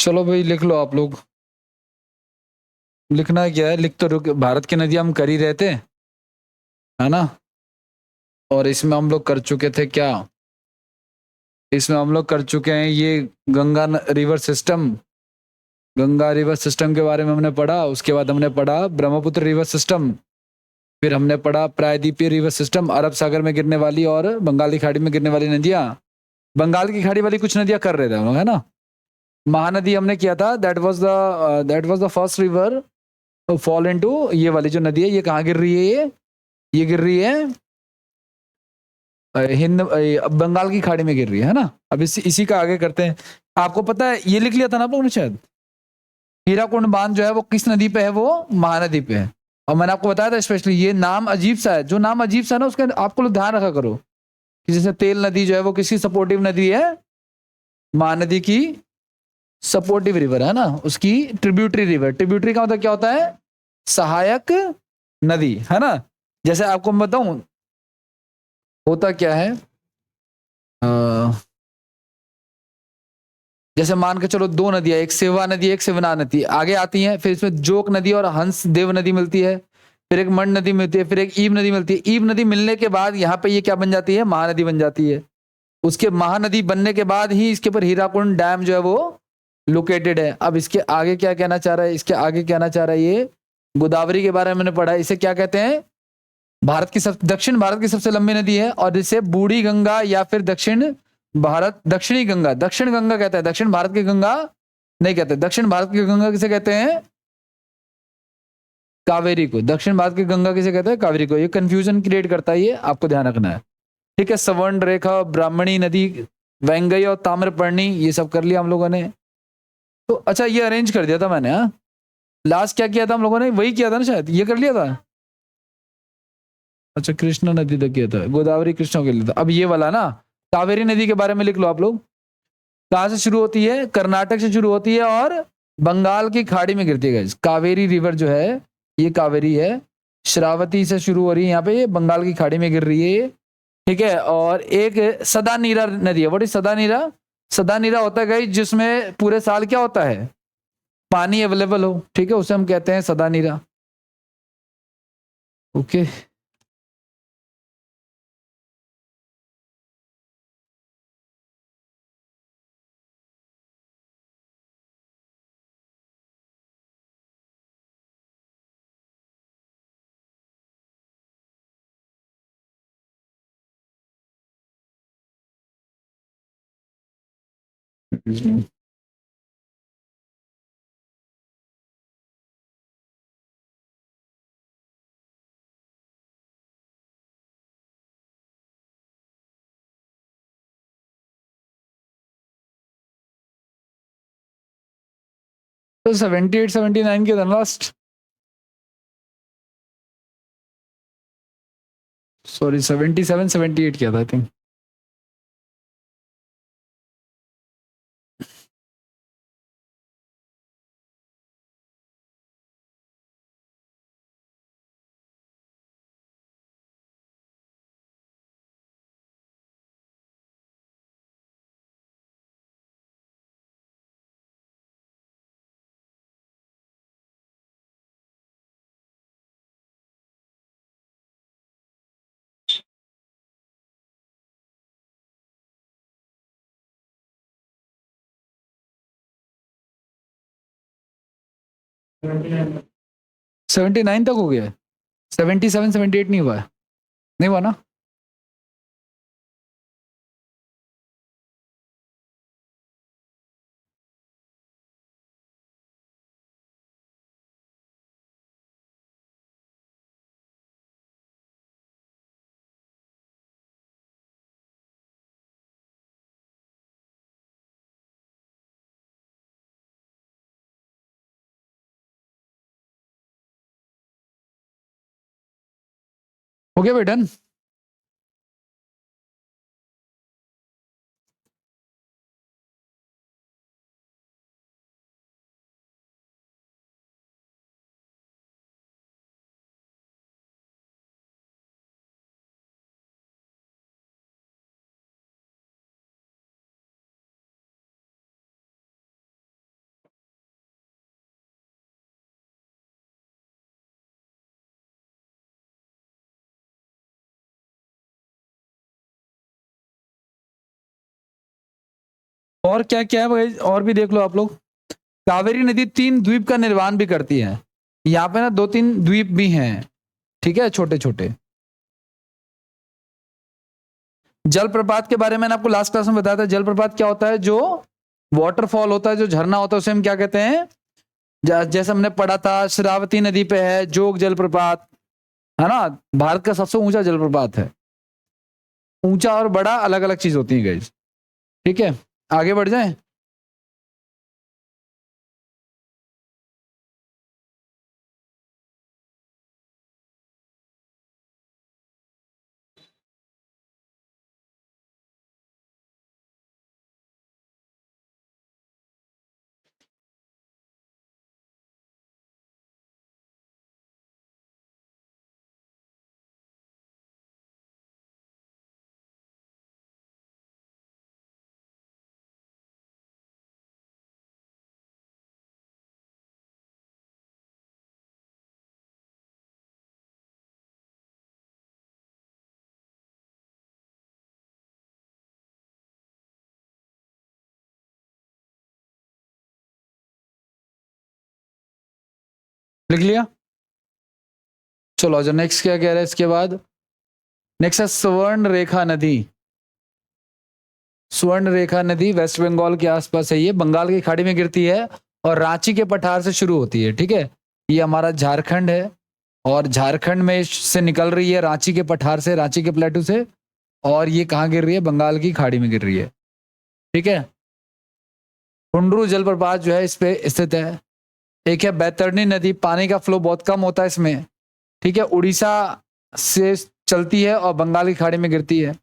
चलो भाई लिख लो आप लोग। लिखना क्या है, लिख तो भारत की नदियां हम कर ही रहे थे, है ना। और इसमें हम लोग कर चुके थे क्या, इसमें हम लोग कर चुके हैं ये Ganga river system. Ganga river system के बारे में हमने पढ़ा। उसके बाद हमने पढ़ा ब्रह्मपुत्र रिवर सिस्टम। फिर हमने पढ़ा प्रायद्वीपीय रिवर सिस्टम, अरब सागर में गिरने वाली और बंगाल की खाड़ी में गिरने वाली नदियां। बंगाल की खाड़ी वाली कुछ नदियां कर रहे थे हम लोग, है ना। महानदी हमने किया था, that was the first river fall into, ये वाली जो नदी है ये कहाँ गिर रही है, ये गिर रही है हिंद बंगाल की खाड़ी में गिर रही है ना। अब इसी का आगे करते हैं। आपको पता है ये लिख लिया था ना आप लोगों ने शायद, हीराकुंड बांध जो है वो किस नदी पे है, वो महानदी पे है। और मैंने आपको बताया था स्पेशली ये नाम अजीब सा है, जो नाम अजीब सा है ना उसका आपको लोग ध्यान रखा करो कि जैसे तेल नदी जो है वो किसकी सपोर्टिव नदी है, महानदी की सपोर्टिव रिवर है ना, उसकी ट्रिब्यूटरी रिवर। ट्रिब्यूटरी का मतलब क्या होता है, सहायक नदी, है ना। जैसे आपको मैं बताऊं होता क्या है, जैसे मान के चलो दो नदियां, एक सेवा नदी एक सेवना नदी आगे आती हैं, फिर इसमें जोक नदी और हंस देव नदी मिलती है, फिर एक मण नदी मिलती है, फिर एक ईब नदी मिलती है। ईब नदी मिलने के बाद यहाँ पे ये क्या बन जाती है, महानदी बन जाती है। उसके महानदी बनने के बाद ही इसके ऊपर हीराकुंड डैम जो है वो लोकेटेड है। अब इसके आगे क्या कहना चाह रहा है, इसके आगे कहना चाह रहा है ये गोदावरी के बारे में मैंने पढ़ा है। इसे क्या कहते हैं, दक्षिण भारत की सबसे लंबी नदी है, और इसे बूढ़ी गंगा या फिर दक्षिणी गंगा, दक्षिण गंगा कहते हैं। दक्षिण भारत की गंगा नहीं कहते, दक्षिण भारत की गंगा किसे कहते हैं, कावेरी को। दक्षिण भारत की गंगा किसे कहते हैं, कावेरी को। ये कंफ्यूजन क्रिएट करता है, ये आपको ध्यान रखना है। ठीक है, सवर्ण रेखा, ब्राह्मणी नदी, वैंगई और ताम्रपर्णी, ये सब कर लिया हम लोगों ने। तो अच्छा ये अरेंज कर दिया था मैंने, हाँ। लास्ट क्या किया था हम लोगों ने, वही किया था ना शायद, ये कर लिया था। अच्छा कृष्णा नदी तक किया था, गोदावरी कृष्णा के लिए था। अब ये वाला ना, कावेरी नदी के बारे में लिख लो आप लोग। कहां से शुरू होती है, कर्नाटक से शुरू होती है और बंगाल की खाड़ी में गिरती है। कावेरी रिवर जो है ये कावेरी है, श्रावती से शुरू हो रही है यहाँ पे, ये बंगाल की खाड़ी में गिर रही है। ठीक है, और एक सदा नीरा नदी है। व्हाट इज सदा नीरा, सदा नीरा होता है गाइस जिसमें पूरे साल क्या होता है, पानी अवेलेबल हो। ठीक है, उसे हम कहते हैं सदा नीरा। ओके, तो 78-79 के था लास्ट, सॉरी 77-78 किया था आई थिंक। सेवेंटी नाइन तक हो गया है, 77-78 नहीं हुआ है, नहीं हुआ ना। हो गया भाई डन। और क्या क्या है भाई, और भी देख लो आप लोग। कावेरी नदी 3 द्वीप का निर्माण भी करती है। यहाँ पे ना 2-3 द्वीप भी हैं, ठीक है, छोटे छोटे। जलप्रपात के बारे में मैंने आपको लास्ट क्लास में बताया था। जलप्रपात क्या होता है? जो वाटरफॉल होता है, जो झरना होता है, उसे हम क्या कहते हैं? जैसे हमने पढ़ा था, श्रावती नदी पे है जोग जलप्रपात, है ना, भारत का सबसे ऊंचा जलप्रपात है। ऊंचा और बड़ा अलग अलग चीज होती है गाइस, ठीक है। आगे बढ़ जाएं। लिख लिया? चलो जो नेक्स्ट क्या कह रहा है इसके बाद। नेक्स्ट है स्वर्ण रेखा नदी। स्वर्ण रेखा नदी वेस्ट बंगाल के आसपास है, ये बंगाल की खाड़ी में गिरती है और रांची के पठार से शुरू होती है, ठीक है। ये हमारा झारखंड है और झारखंड में से निकल रही है रांची के पठार से, रांची के प्लेटू से। और ये कहाँ गिर रही है? बंगाल की खाड़ी में गिर रही है, ठीक है। हुंडरू जलप्रपात जो है इस पे स्थित है। एक है बैतरणी नदी, पानी का फ्लो बहुत कम होता है इसमें, ठीक है, उड़ीसा से चलती है और बंगाल की खाड़ी में गिरती है।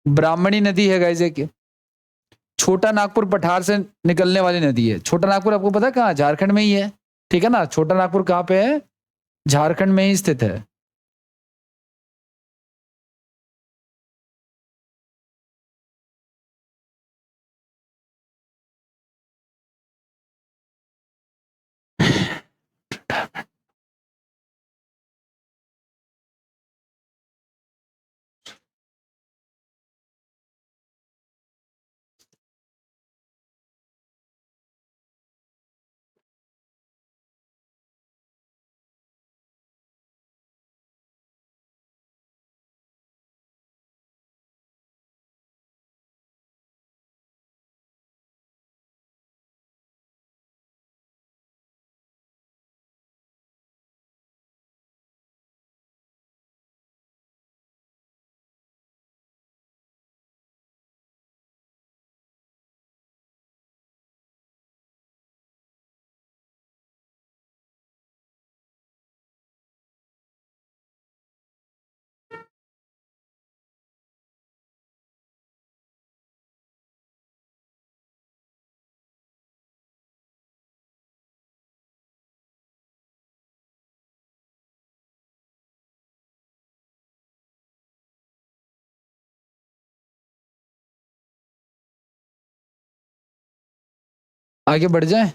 ब्राह्मणी नदी है गाइस एक, छोटा नागपुर पठार से निकलने वाली नदी है। छोटा नागपुर आपको पता है कहाँ? झारखंड में ही है, ठीक है ना। छोटा नागपुर कहाँ पे है? झारखंड में ही स्थित है। आगे बढ़ जाए।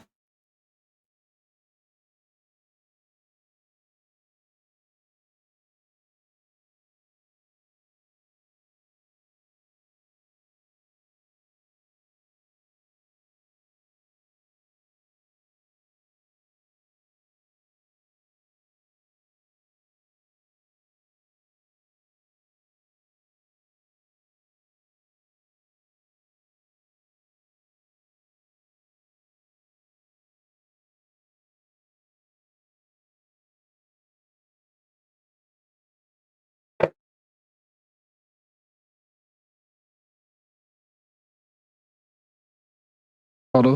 और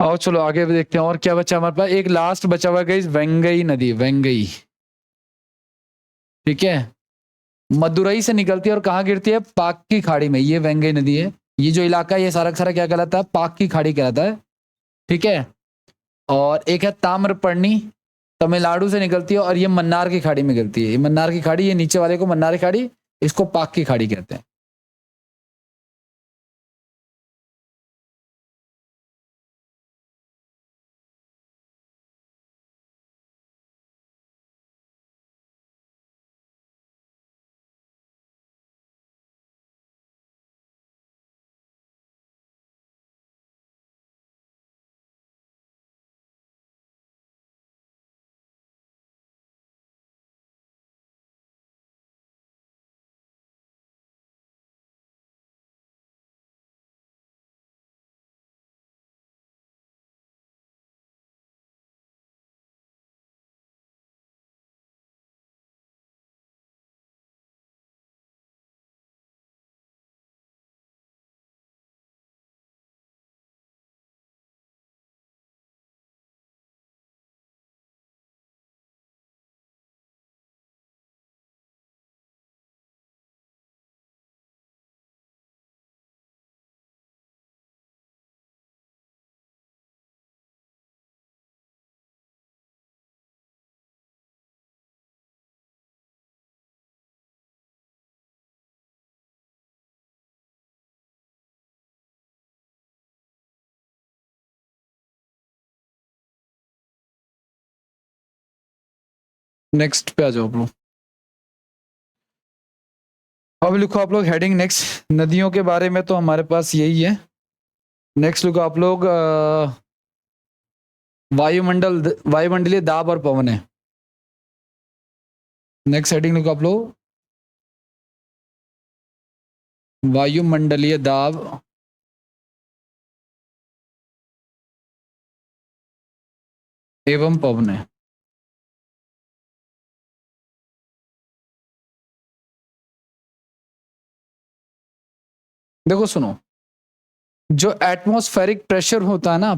और चलो आगे भी देखते हैं और क्या बचा हमारे पास। एक लास्ट बचा हुआ गई वेंगई नदी, वेंगई, ठीक है, मदुरई से निकलती है और कहाँ गिरती है, पाक की खाड़ी में। ये वेंगई नदी है। ये जो इलाका है ये सारा का सारा क्या कहलाता है, पाक की खाड़ी कहलाता है, ठीक है। और एक है ताम्रपर्णी, तमिलनाडु से निकलती है और ये मन्नार की खाड़ी में गिरती है। ये मन्नार की खाड़ी, ये नीचे वाले को मन्नार की खाड़ी, इसको पाक की खाड़ी कहते हैं। नेक्स्ट पे आ जाओ आप लोग। अब लिखो आप लोग हेडिंग नेक्स्ट, नदियों के बारे में तो हमारे पास यही है। नेक्स्ट लिखो आप लोग वायुमंडलीय दाब और पवन है। नेक्स्ट हेडिंग लिखो आप लोग वायुमंडलीय दाब एवं पवन है। देखो सुनो, जो एटमॉस्फेरिक प्रेशर होता है ना,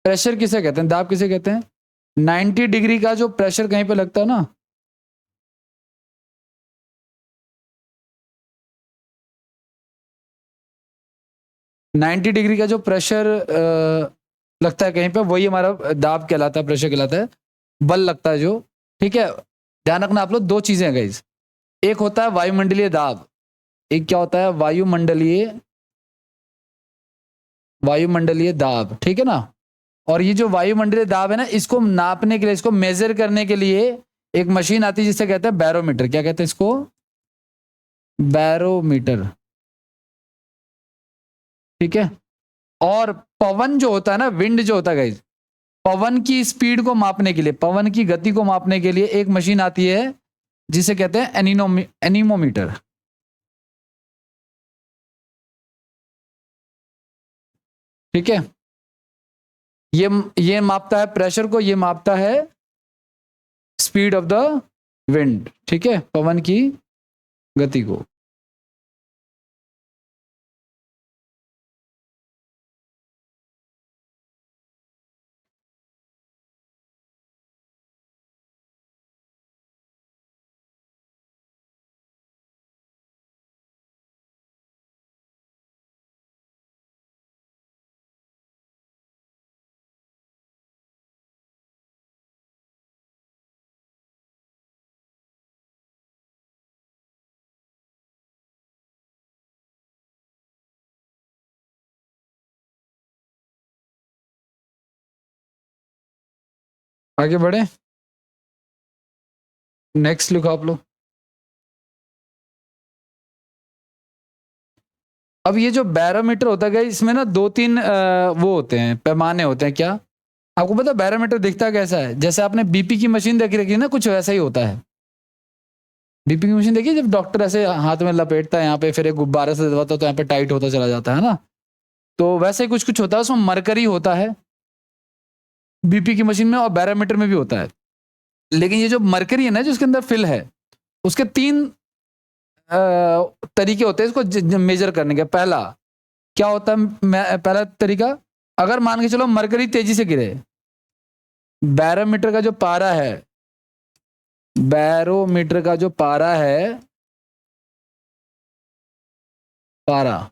प्रेशर किसे कहते हैं, दाब किसे कहते हैं, 90 डिग्री का जो प्रेशर कहीं पे लगता है ना, नाइन्टी डिग्री का जो प्रेशर लगता है कहीं पे, वही हमारा दाब कहलाता है, प्रेशर कहलाता है, बल लगता है जो, ठीक है। ध्यान रखना आप लोग, दो चीजें हैं गाइस, एक होता है वायुमंडलीय दाब, एक क्या होता है वायुमंडलीय दाब, ठीक है ना। और ये जो वायुमंडलीय दाब है ना, इसको नापने के लिए, इसको मेजर करने के लिए एक मशीन आती है जिसे कहते हैं बैरोमीटर। क्या कहते हैं इसको, बैरोमीटर, ठीक है। और पवन जो होता है ना, विंड जो होता है गाइस, पवन की स्पीड को मापने के लिए, पवन की गति को मापने के लिए एक मशीन आती है जिसे कहते हैं एनीमोमीटर, ठीक है। ये मापता है प्रेशर को, ये मापता है स्पीड ऑफ द विंड, ठीक है, पवन की गति को। आगे बढ़े, नेक्स्ट लिखो आप लोग। अब ये जो बैरोमीटर होता है इसमें ना दो तीन वो होते हैं, पैमाने होते हैं। क्या आपको पता है बैरोमीटर दिखता कैसा है, जैसे आपने बीपी की मशीन देखी रखी है ना, कुछ वैसा ही होता है। बीपी की मशीन देखिए, जब डॉक्टर ऐसे हाथ में लपेटता है यहाँ पे, फिर एक गुब्बारे से दबाता है तो यहाँ पे टाइट होता चला जाता है ना, तो वैसे ही कुछ कुछ होता है, उसमें मरकरी होता है बीपी की मशीन में, और बैरोमीटर में भी होता है। लेकिन ये जो मरकरी है ना, जो उसके अंदर फिल है, उसके तीन तरीके होते हैं इसको मेजर करने के। पहला क्या होता है, पहला तरीका अगर मान के चलो मरकरी तेजी से गिरे, बैरोमीटर का जो पारा है, बैरोमीटर का जो पारा है, पारा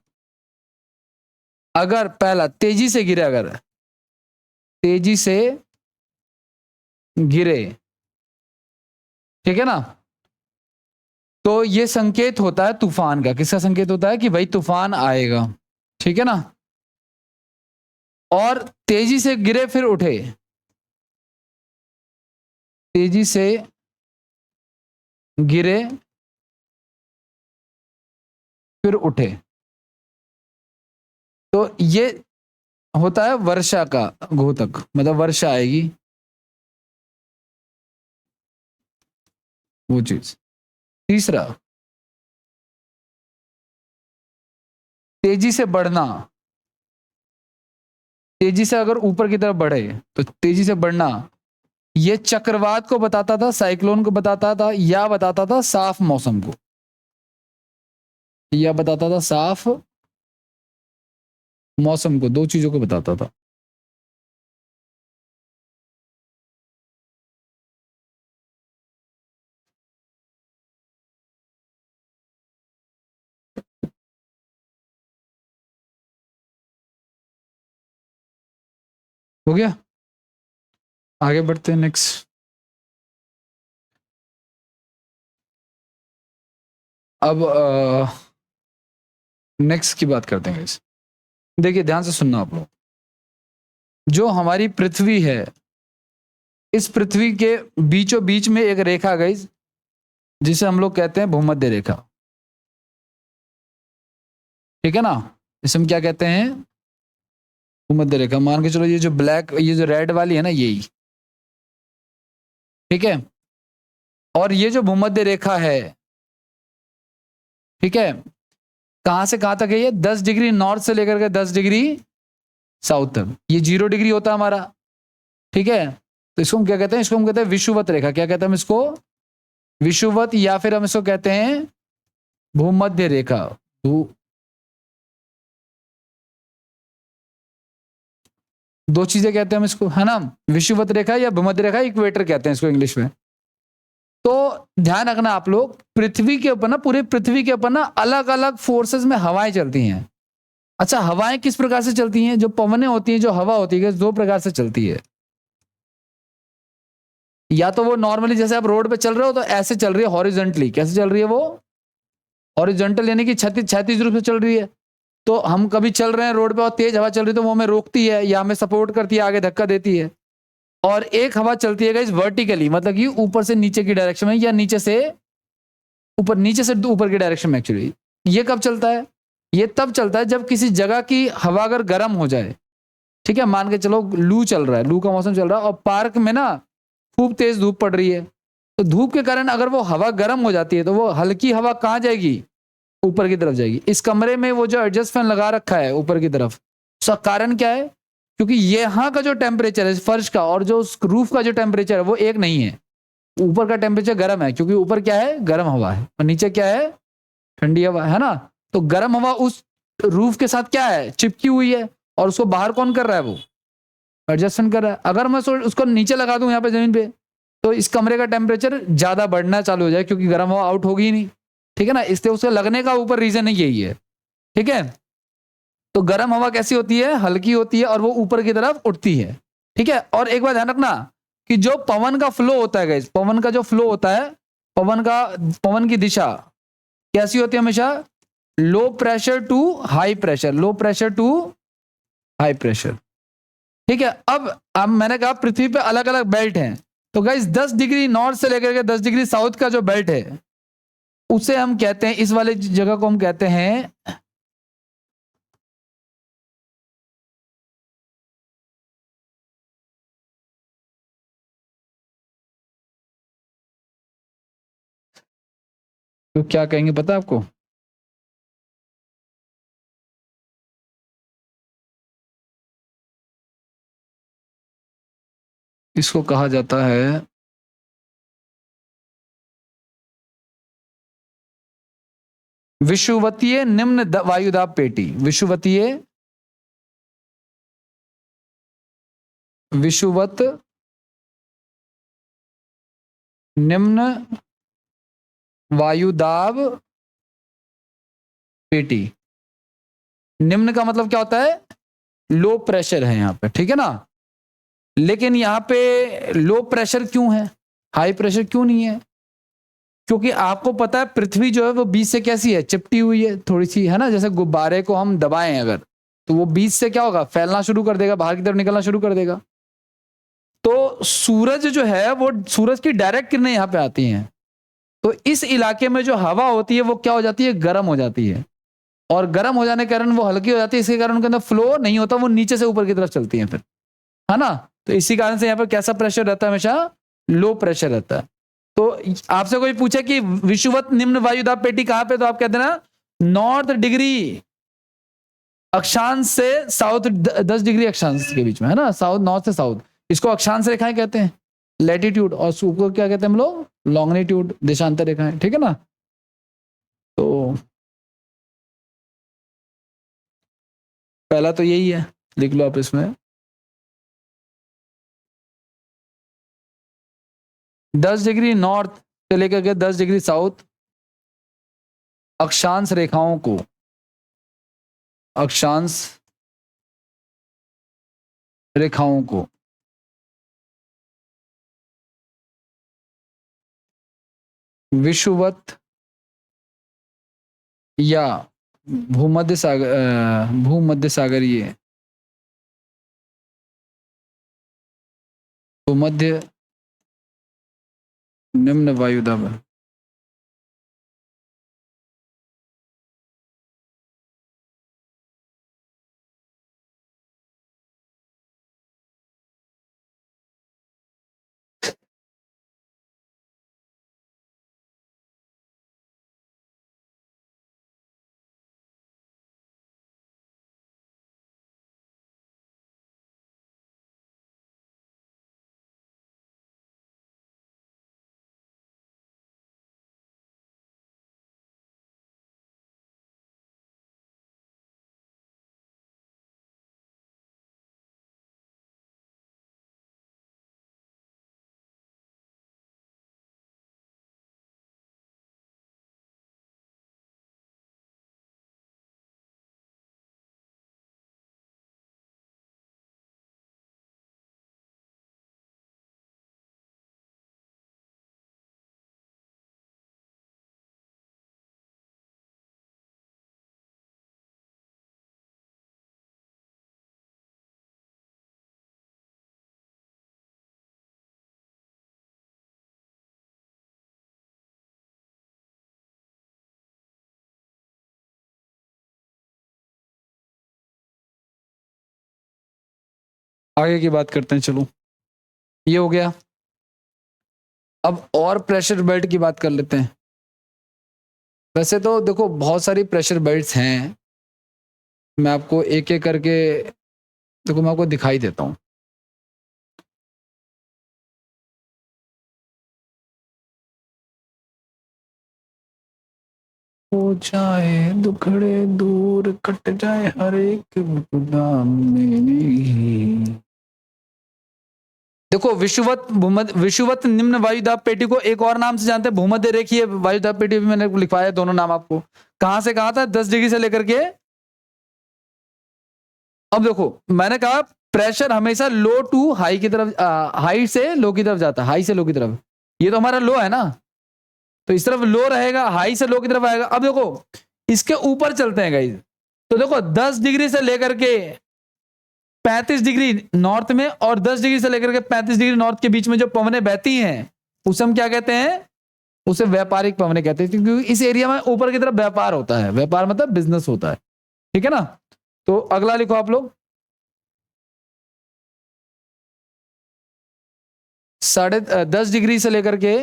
अगर पहला तेजी से गिरे, अगर तेजी से गिरे, ठीक है ना, तो ये संकेत होता है तूफान का। किसका संकेत होता है कि भाई तूफान आएगा, ठीक है ना। और तेजी से गिरे फिर उठे, तेजी से गिरे फिर उठे, तो ये होता है वर्षा का घोतक, मतलब वर्षा आएगी, वो चीज। तीसरा, तेजी से बढ़ना, तेजी से अगर ऊपर की तरफ बढ़े तो तेजी से बढ़ना, ये चक्रवात को बताता था, साइक्लोन को बताता था, या बताता था साफ मौसम को, या बताता था साफ मौसम को, दो चीजों को बताता था। हो गया, आगे बढ़ते हैं नेक्स्ट। अब नेक्स्ट की बात करते हैं गाइस। देखिए ध्यान से सुनना आप लोग, जो हमारी पृथ्वी है, इस पृथ्वी के बीचों बीच में एक रेखा गई जिसे हम लोग कहते हैं भूमध्य रेखा, ठीक है ना। इसे हम क्या कहते हैं, भूमध्य रेखा। मान के चलो ये जो ब्लैक, ये जो रेड वाली है ना, यही, ठीक है। और ये जो भूमध्य रेखा है, ठीक है, कहां से कहां तक है ये, 10 डिग्री नॉर्थ से लेकर के 10 डिग्री साउथ तक, ये 0 डिग्री होता है हमारा, ठीक है। तो इसको हम क्या कहते हैं, इसको हम कहते हैं विषुवत रेखा। क्या कहते हैं हम इसको, विषुवत, या फिर हम इसको कहते हैं भूमध्य रेखा। दो चीजें कहते हैं हम इसको, है ना, विषुवत रेखा या भूमध्य रेखा, इक्वेटर कहते हैं इसको इंग्लिश में। तो ध्यान रखना आप लोग, पृथ्वी के ऊपर ना, पूरे पृथ्वी के ऊपर ना अलग अलग फोर्सेस में हवाएं चलती हैं। अच्छा, हवाएं किस प्रकार से चलती हैं, जो पवनें होती हैं, जो हवा होती है, दो प्रकार से चलती है। या तो वो नॉर्मली जैसे आप रोड पे चल रहे हो तो ऐसे चल रही है हॉरिजॉन्टली। कैसे चल रही है वो, हॉरिजॉन्टल, यानी कि क्षैतिज रूप से चल रही है। तो हम कभी चल रहे हैं रोड पे और तेज हवा चल रही है तो वो हमें रोकती है या हमें सपोर्ट करती है, आगे धक्का देती है। और एक हवा चलती है गाइस वर्टिकली, मतलब कि ऊपर से नीचे की डायरेक्शन में, या नीचे से ऊपर, नीचे से ऊपर की डायरेक्शन में। एक्चुअली ये कब चलता है, ये तब चलता है जब किसी जगह की हवा अगर गर्म हो जाए, ठीक है। मान के चलो लू चल रहा है, लू का मौसम चल रहा है, और पार्क में ना खूब तेज धूप पड़ रही है, तो धूप के कारण अगर वो हवा गर्म हो जाती है तो वो हल्की हवा कहाँ जाएगी, ऊपर की तरफ जाएगी। इस कमरे में वो जो एडजस्ट फैन लगा रखा है ऊपर की तरफ, उसका कारण क्या है, क्योंकि यहाँ का जो टेम्परेचर है फर्श का और जो रूफ का जो टेम्परेचर है वो एक नहीं है। ऊपर का टेम्परेचर गर्म है क्योंकि ऊपर क्या है, गर्म हवा है, और नीचे क्या है, ठंडी हवा है ना। तो गर्म हवा उस रूफ के साथ क्या है, चिपकी हुई है, और उसको बाहर कौन कर रहा है, वो एडजस्टमेंट कर रहा है। अगर मैं उसको नीचे लगा दूं यहाँ पे जमीन पे, तो इस कमरे का टेम्परेचर ज्यादा बढ़ना चालू हो जाए, क्योंकि गर्म हवा आउट होगी ही नहीं, ठीक है ना। इसलिए उसके लगने का ऊपर रीजन यही है, ठीक है। तो गर्म हवा कैसी होती है, हल्की होती है, और वो ऊपर की तरफ उठती है, ठीक है। और एक बात ध्यान रखना कि जो पवन का फ्लो होता है गाइस, पवन का जो फ्लो होता है, पवन की दिशा कैसी होती है हमेशा, low pressure to high pressure, low pressure to high pressure, ठीक है। अब मैंने कहा पृथ्वी पे अलग अलग बेल्ट हैं, तो गाइस 10 डिग्री नॉर्थ से लेकर के 10 डिग्री साउथ का जो बेल्ट है, उसे हम कहते हैं, इस वाले जगह को हम कहते हैं, तो क्या कहेंगे पता है आपको, इसको कहा जाता है विषुवतीय निम्न वायुदाब पेटी। विषुवतीय विषुवत निम्न वायुदाब पेटी। निम्न का मतलब क्या होता है? लो प्रेशर है यहां पे, ठीक है ना। लेकिन यहां पे लो प्रेशर क्यों है, हाई प्रेशर क्यों नहीं है? क्योंकि आपको पता है पृथ्वी जो है वो बीच से कैसी है, चिपटी हुई है थोड़ी सी, है ना। जैसे गुब्बारे को हम दबाएं अगर, तो वो बीच से क्या होगा, फैलना शुरू कर देगा, बाहर की तरफ निकलना शुरू कर देगा। तो सूरज जो है वो, सूरज की डायरेक्ट किरणें यहां पे आती हैं, तो इस इलाके में जो हवा होती है वो क्या हो जाती है, गर्म हो जाती है। और गर्म हो जाने के कारण वो हल्की हो जाती है, इसके कारण उनके अंदर फ्लो नहीं होता, वो नीचे से ऊपर की तरफ चलती है फिर, है ना। तो इसी कारण से यहाँ पर कैसा प्रेशर रहता है, हमेशा लो प्रेशर रहता है। तो आपसे कोई पूछे कि विषुवत निम्न वायुदाब पेटी कहां पे, तो आप कहते हैं ना नॉर्थ डिग्री अक्षांश से साउथ 10 डिग्री अक्षांश के बीच में, है ना, साउथ, नॉर्थ से साउथ, इसको अक्षांश रेखाएं कहते हैं, लैटिट्यूड। और को क्या कहते हैं हम लोग, लॉन्गिट्यूड, देशांतर रेखाएं, ठीक है ना। तो पहला तो यही है, लिख लो आप इसमें 10 डिग्री नॉर्थ से लेकर के 10 डिग्री साउथ अक्षांश रेखाओं को, अक्षांश रेखाओं को विषुवत या भूमध्य सागर, भूमध्य सागरीय, भूमध्य निम्न वायुदाब, आगे की बात करते हैं। चलो ये हो गया। अब और प्रेशर बेल्ट की बात कर लेते हैं। वैसे तो देखो बहुत सारी प्रेशर बेल्ट्स हैं, मैं आपको एक एक करके, देखो मैं आपको दिखाई देता हूं। हो जाए दुखड़े दूर, कट जाए हर एक विपदा मेरी। देखो विषुवत विषुवत निम्न वायुदाब पेटी को एक और नाम से जानते हैं, भूमध्य रेखीय वायुदाब पेटी भी मैंने लिखवाया दोनों नाम आपको। कहां से कहा था, 10 डिग्री से लेकर के। अब देखो मैंने कहा प्रेशर हमेशा लो टू हाई की तरफ, हाई से लो की तरफ जाता है, हाई से लो की तरफ। ये तो हमारा लो है ना, तो इस तरफ लो रहेगा, हाई से लो की तरफ आएगा। अब देखो इसके ऊपर चलते हैं गाइस, तो देखो 10 डिग्री से लेकर के 35 डिग्री नॉर्थ में और 10 डिग्री से लेकर के 35 डिग्री नॉर्थ के बीच में जो पवनें बहती हैं उसे हम क्या कहते हैं, उसे व्यापारिक पवनें कहते हैं, क्योंकि इस एरिया में ऊपर की तरफ व्यापार होता है, व्यापार मतलब बिजनेस होता है, ठीक है ना। तो अगला लिखो आप लोग, 10 डिग्री से लेकर के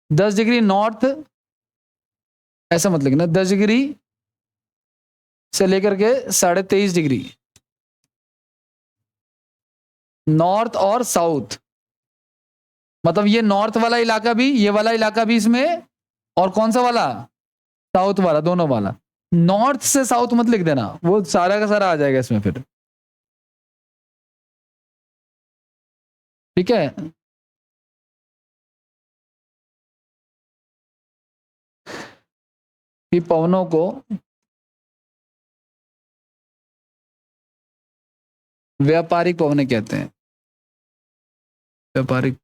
10 डिग्री नॉर्थ, ऐसा मत लिखना, 10 डिग्री से लेकर के 23.5 डिग्री नॉर्थ और साउथ, मतलब ये नॉर्थ वाला इलाका भी, ये वाला इलाका भी इसमें, और कौन सा वाला, साउथ वाला, दोनों वाला। नॉर्थ से साउथ मत लिख देना, वो सारा का सारा आ जाएगा इसमें फिर। ठीक है। कि पवनों को व्यापारिक पवने कहते हैं। व्यापारिक,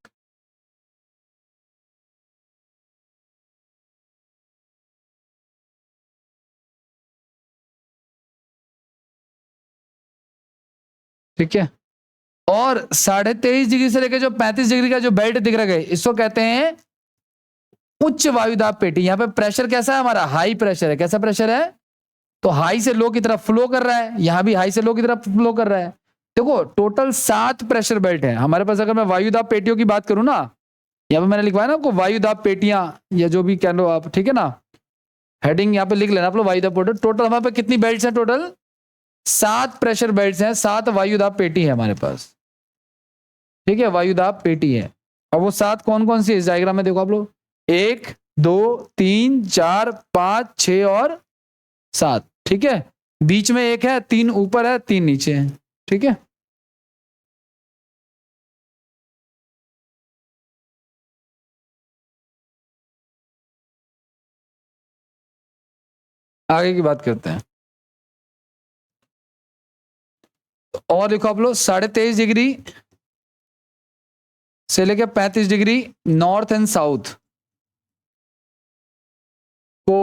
ठीक है। और 23.5 डिग्री से लेकर जो 35 डिग्री का जो बेल्ट दिख रहा है इसको कहते हैं उच्च वायुदाब पेटी। यहां पे प्रेशर कैसा है हमारा, हाई प्रेशर है। कैसा प्रेशर है, तो हाई से लो की तरफ फ्लो कर रहा है, यहां भी हाई से लो की तरफ फ्लो कर रहा है। देखो टोटल 7 प्रेशर बेल्ट है हमारे पास। अगर मैं वायुदाब पेटियों की बात करूं ना, यहां पे मैंने लिखवाया ना आपको वायुदाब पेटियां, या जो भी कह लो आप, ठीक है ना, हेडिंग यहां पे लिख लेना आप लोग, वायुदाब पेटी। टोटल हमारे पास कितनी बेल्ट है, टोटल 7 प्रेशर बेल्ट हैं, 7 वायुदाब पेटी है हमारे पास। ठीक है, वायुदाब पेटी है। और वो 7 कौन कौन सी है इस डायग्राम में देखो आप लोग, 1 2 3 4 5 6 और 7। ठीक है, बीच में एक है, 3 ऊपर है, 3 नीचे है। ठीक है, आगे की बात करते हैं। और देखो आप लोग 23.5 डिग्री से लेकर 35 डिग्री नॉर्थ एंड साउथ को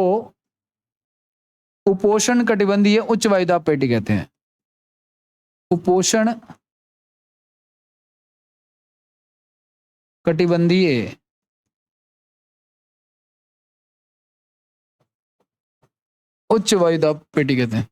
उपोषण कटिबंधीय उच्च वायुदाब पेटी कहते हैं। उपोषण कटिबंधीय उच्च वायुदाब पेटी कहते हैं।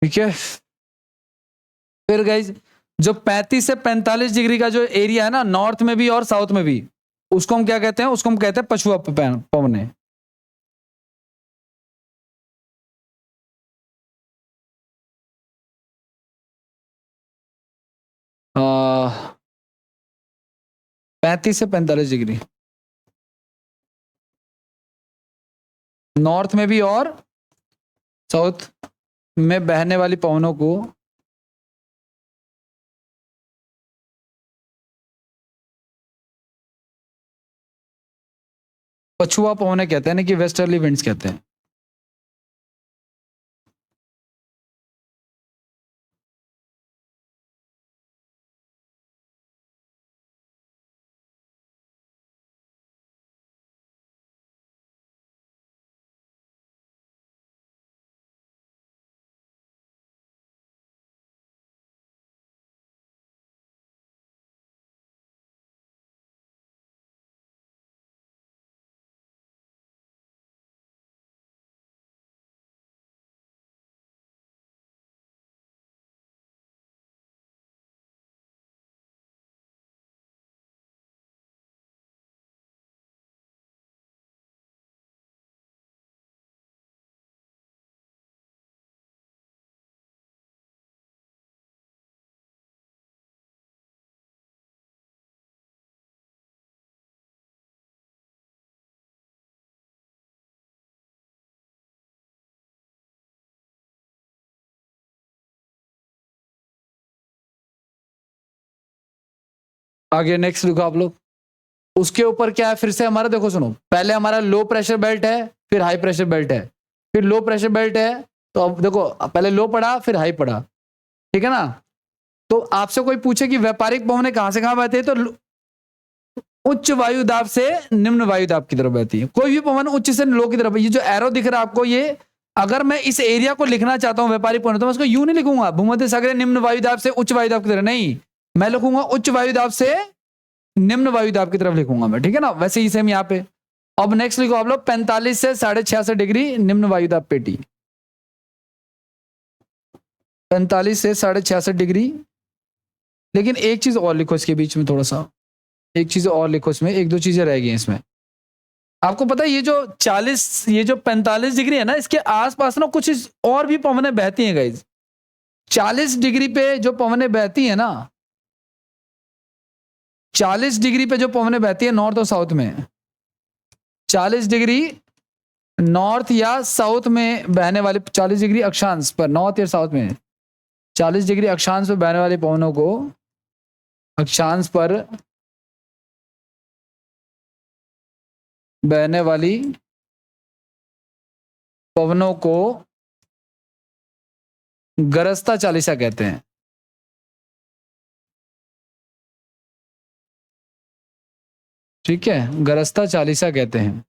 ठीक है, फिर गाइज जो 35 से 45 डिग्री का जो एरिया है ना, नॉर्थ में भी और साउथ में भी, उसको हम क्या कहते हैं, उसको हम कहते हैं पछुआ पवने। आ, 35 से 45 डिग्री नॉर्थ में भी और साउथ में बहने वाली पवनों को पछुआ पवने कहते हैं, ना कि वेस्टर्ली विंड्स कहते हैं। आगे नेक्स्ट लिखो आप लोग। उसके ऊपर क्या है, फिर से हमारा देखो सुनो, पहले हमारा लो प्रेशर बेल्ट है, फिर हाई प्रेशर बेल्ट है, फिर लो प्रेशर बेल्ट है। तो अब देखो, पहले लो पड़ा फिर हाई पड़ा, ठीक है ना। तो आपसे कोई पूछे कि व्यापारिक पवनें कहां से कहां बहती है, तो उच्च वायु दाब से निम्न वायु दाब की तरफ बहती है। कोई भी पवन उच्च से लो की तरफ, ये जो एरो दिख रहा है आपको, ये अगर मैं इस एरिया को लिखना चाहता हूं व्यापारिक पवन, तो मैं उसको यूं नहीं लिखूंगा भूमध्य सागरीय निम्न वायु दाब से उच्च वायु दाब की तरफ, नहीं, मैं लिखूंगा उच्च वायु दाब से निम्न वायु दाब की तरफ लिखूंगा मैं, ठीक है ना। वैसे ही सेम यहाँ पे। अब नेक्स्ट लिखो आप लोग, 45 से 66.5 डिग्री निम्न वायु दाब पेटी। 45 से 66.5 डिग्री। लेकिन एक चीज और लिखो इसके बीच में, थोड़ा सा एक चीज और लिखो इसमें, एक दो चीजें रह गई हैं इसमें। आपको पता है ये जो 40, ये जो 45 डिग्री है ना, इसके आसपास ना कुछ और भी पवनें बहती हैं गाइज। 40 डिग्री पे जो पवनें बहती है ना, 40 डिग्री पे जो पवनें बहती है नॉर्थ और साउथ में, 40 डिग्री नॉर्थ या साउथ में बहने वाले, 40 डिग्री अक्षांश पर नॉर्थ या साउथ में, 40 डिग्री अक्षांश पर बहने वाली पवनों को, अक्षांश पर बहने वाली पवनों को गरजता चालीसा कहते हैं। ठीक है, गरजता चालीसा कहते हैं।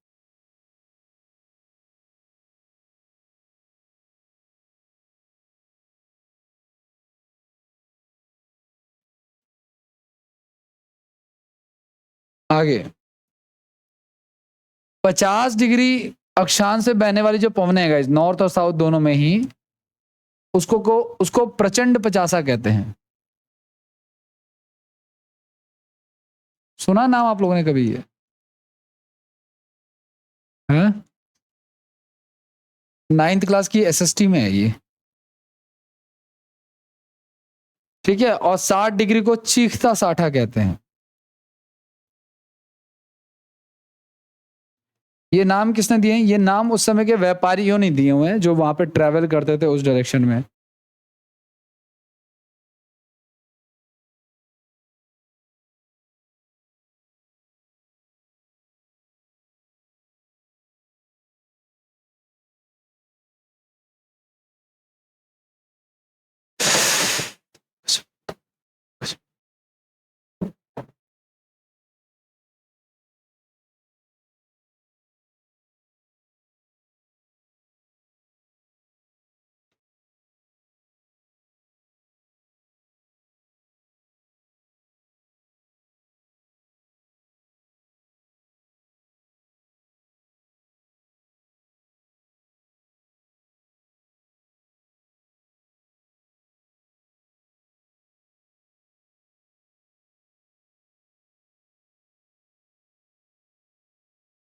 आगे 50 डिग्री अक्षांश से बहने वाली जो पवनें हैं गाइस, नॉर्थ और साउथ दोनों में ही, उसको प्रचंड पचासा कहते हैं। सुना नाम आप लोगों ने कभी ये है? 9th क्लास की एसएसटी में है ये। ठीक है, और 60 डिग्री को चीखता साठा कहते हैं। ये नाम किसने दिए हैं? ये नाम उस समय के व्यापारियों ने दिए हुए हैं जो वहां पे ट्रेवल करते थे उस डायरेक्शन में।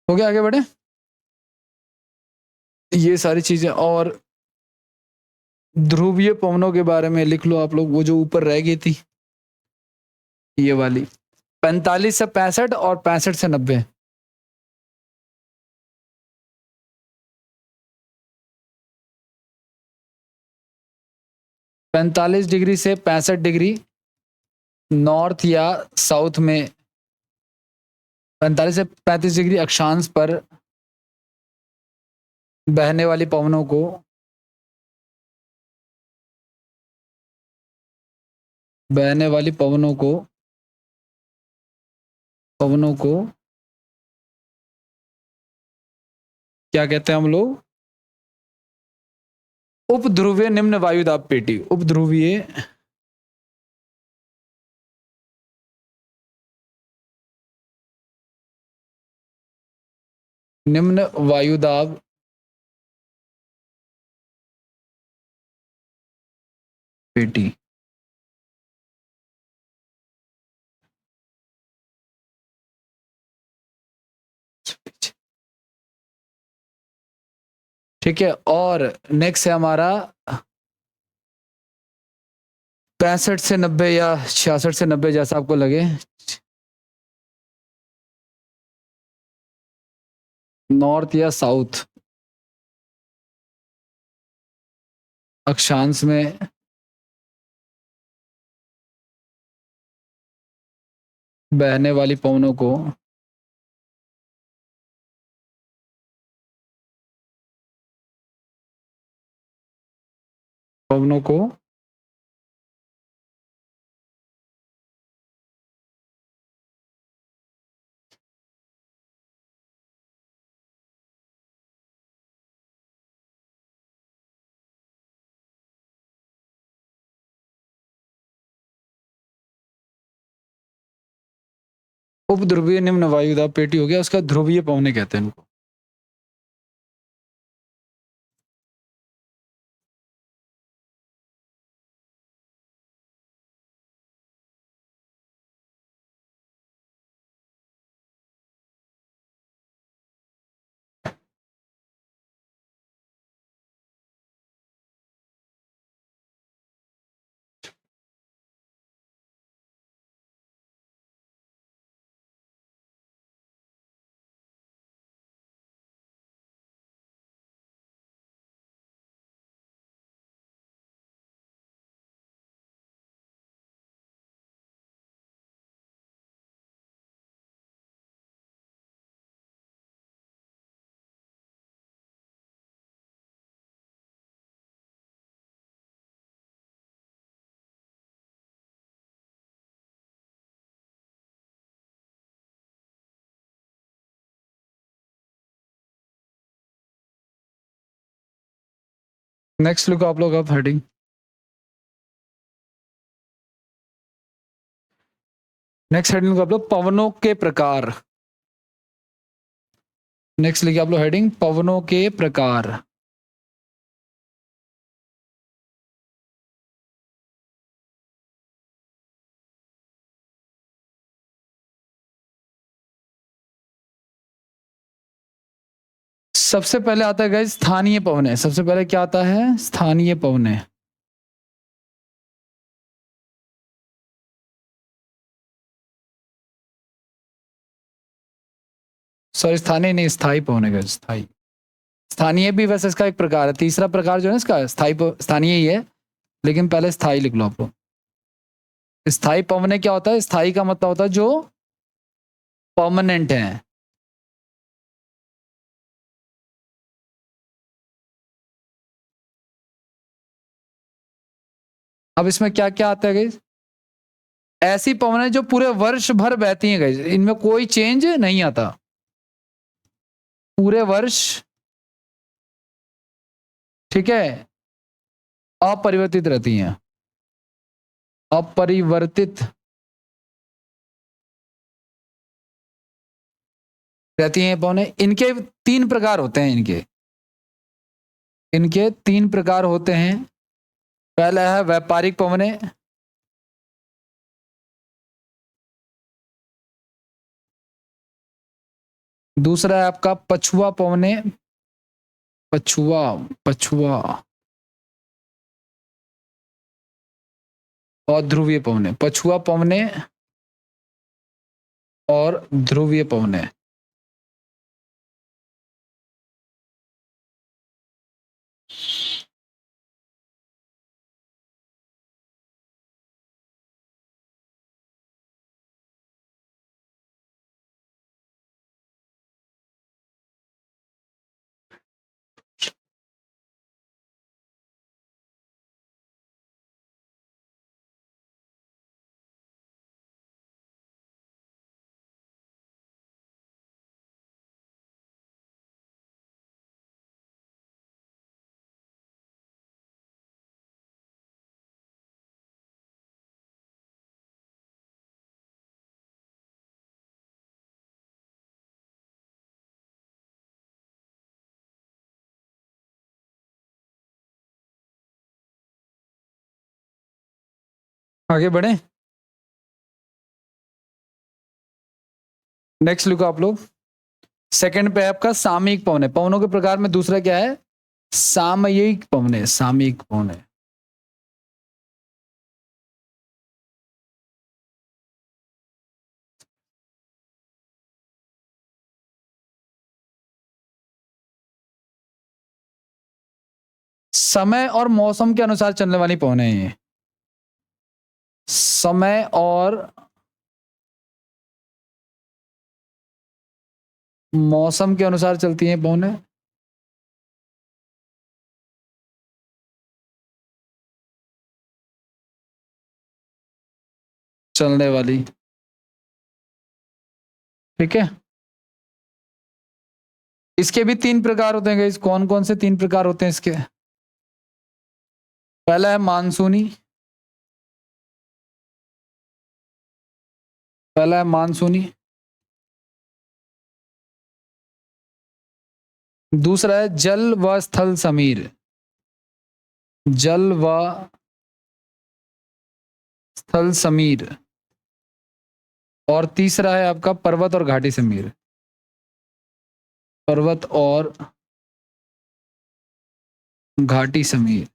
हो गया, आगे बढ़े। ये सारी चीजें, और ध्रुवीय पवनों के बारे में लिख लो आप लोग, वो जो ऊपर रह गई थी ये वाली, 45 से 65 और 65 से 90। 45 डिग्री से 65 डिग्री नॉर्थ या साउथ में, 45 से 35 डिग्री अक्षांश पर बहने वाली पवनों को बहने वाली पवनों को क्या कहते हैं हम लोग? उपध्रुवीय निम्न वायु दाब पेटी। उपध्रुवीय निम्न वायु दाब पेटी। ठीक है, और नेक्स्ट है हमारा 65 से 90 या 66 से 90, जैसा आपको लगे, नॉर्थ या साउथ अक्षांश में बहने वाली पवनों को पवनों को उपध्रुवीय निम्न वायुदाब पेटी हो गया, उसका ध्रुवीय पवने कहते हैं इनको। नेक्स्ट लिखो आप लोग, अब हेडिंग नेक्स्ट हेडिंग को आप लोग पवनों के प्रकार। नेक्स्ट लिखिए आप लोग हेडिंग पवनों के प्रकार। सबसे पहले आता है गाइस स्थानीय पवने। सबसे पहले क्या आता है? स्थानीय पवने। सॉरी, स्थानीय नहीं, स्थायी पवने गाइस, स्थायी। स्थानीय भी वैसे इसका एक प्रकार है। तीसरा प्रकार जो है इसका स्थानीय ही है, लेकिन पहले स्थायी लिख लो आप लोग। स्थायी पवने क्या होता है? स्थायी का मतलब होता है जो परमानेंट है। अब इसमें क्या क्या आता है गाइस? ऐसी पवनें जो पूरे वर्ष भर बहती हैं गाइस, इनमें कोई चेंज नहीं आता, पूरे वर्ष, ठीक है, अपरिवर्तित रहती हैं। अपरिवर्तित रहती हैं पवनें। इनके तीन प्रकार होते हैं। इनके तीन प्रकार होते हैं। पहला है व्यापारिक पवने, दूसरा है आपका पछुआ पवने, पछुआ पछुआ, और ध्रुवीय पवने। पछुआ पवने और ध्रुवीय पवने। आगे बढ़े। नेक्स्ट लिखो आप लोग। सेकंड पे है आपका सामयिक पवने। पवनों के प्रकार में दूसरा क्या है? सामयिक पवने। सामयिक पवने। समय और मौसम के अनुसार चलने वाली पवने हैं ये। समय और मौसम के अनुसार चलती हैं पवनें। चलने वाली। ठीक है, इसके भी 3 प्रकार होते हैं गाइस। कौन कौन से 3 प्रकार होते हैं इसके? पहला है मानसूनी। पहला है मानसूनी। दूसरा है जल व स्थल समीर। जल व स्थल समीर। और तीसरा है आपका पर्वत और घाटी समीर। पर्वत और घाटी समीर।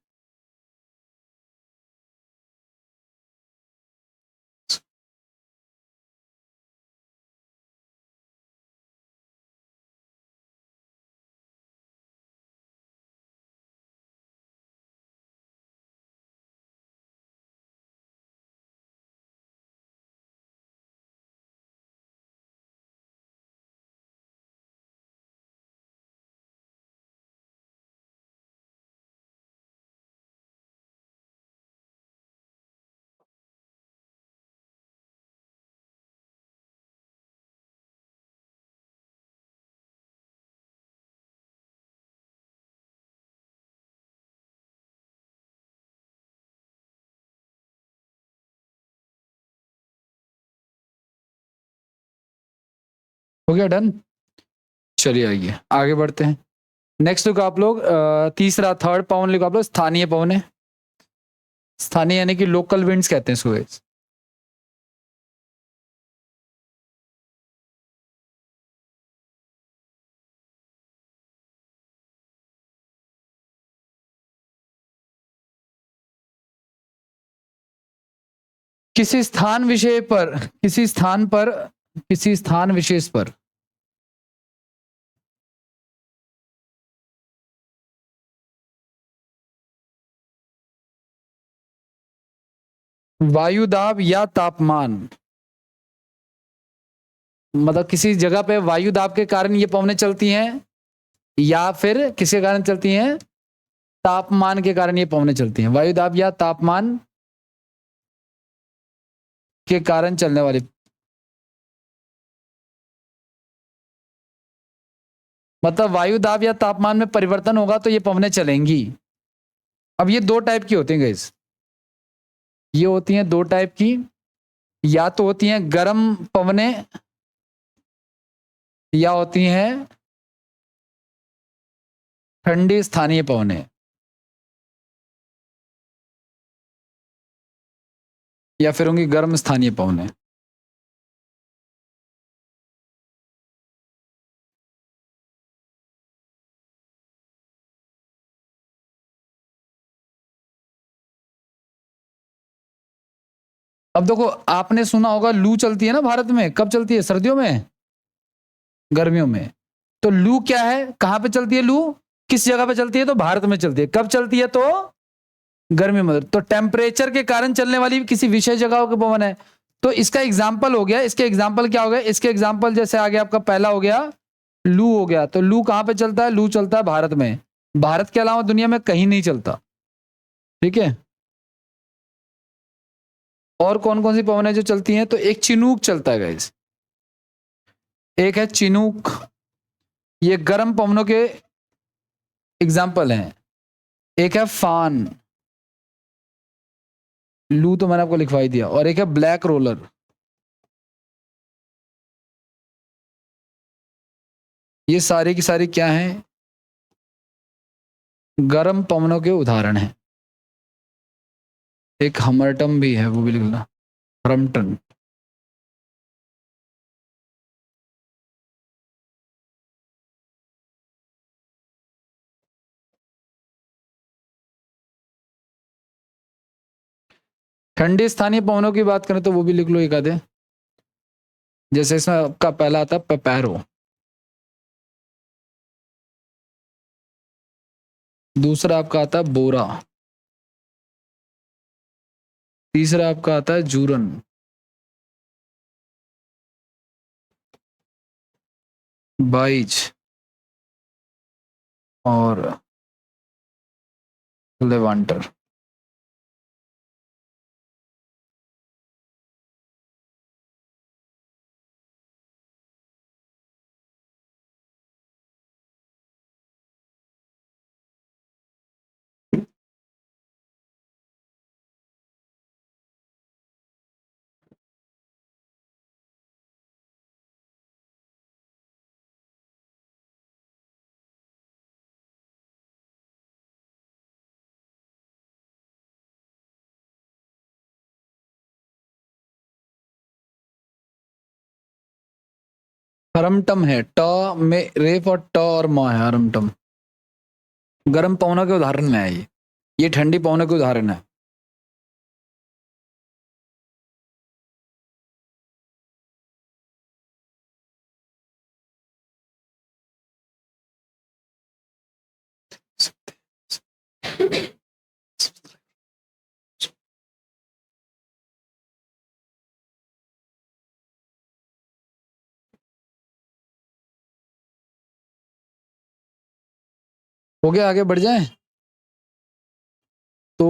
हो गया डन। चलिए आइए आगे बढ़ते हैं। नेक्स्ट लिखो आप लोग तीसरा थर्ड पवन लिखो आप लोग स्थानीय पवन है। स्थानीय यानी कि लोकल विंड्स कहते हैं इसको guys। किसी स्थान विषय पर, किसी स्थान पर, किसी स्थान विशेष पर वायु दाब या तापमान, मतलब किसी जगह पे वायु दाब के कारण ये पवनें चलती हैं या फिर किसके कारण चलती हैं? तापमान के कारण ये पवनें चलती हैं। वायु दाब या तापमान के कारण चलने वाली, मतलब वायु दाब या तापमान में परिवर्तन होगा तो ये पवनें चलेंगी। अब ये 2 टाइप की होती हैं गाइस। ये होती हैं 2 टाइप की, या तो होती हैं गर्म पवनें या होती हैं ठंडी स्थानीय पवनें, या फिर होंगी गर्म स्थानीय पवनें। अब देखो आपने सुना होगा लू चलती है ना भारत में, कब चलती है? सर्दियों में, गर्मियों में। तो लू क्या है, कहां पे चलती है लू? किस जगह पे चलती है? तो भारत में चलती है। कब चलती है? तो गर्मी में। तो टेम्परेचर के कारण चलने वाली किसी विशेष जगह के पवन है। तो इसका एग्जाम्पल हो गया, इसके एग्जाम्पल क्या हो गया? इसके एग्जाम्पल जैसे आ गया आपका, पहला हो गया लू हो गया। तो लू कहां पे चलता है? लू चलता है भारत में। भारत के अलावा दुनिया में कहीं नहीं चलता। ठीक है। और कौन कौन सी पवन है जो चलती हैं? तो एक चिनूक चलता है गाइस। एक है चिनूक, ये गर्म पवनों के एग्जाम्पल हैं। एक है फान, लू तो मैंने आपको लिखवाई दिया। और एक है ब्लैक रोलर। ये सारी की सारी क्या हैं? गर्म पवनों के उदाहरण हैं। एक हमरटम भी है, वो भी लिखना, हरमटन। ठंडी स्थानीय पवनों की बात करें तो वो भी लिख लो एक आधे। जैसे इसमें आपका पहला आता है पेपैरो, दूसरा आपका आता है बोरा, तीसरा आपका आता है जूरन, बाइज और लेवांटर। हरमटम है, ट में रेफ और ट और म है हरमटम। गर्म पवनों के उदाहरण में है ये ठंडी पवनों के उदाहरण है। हो गया, आगे बढ़ जाएं। तो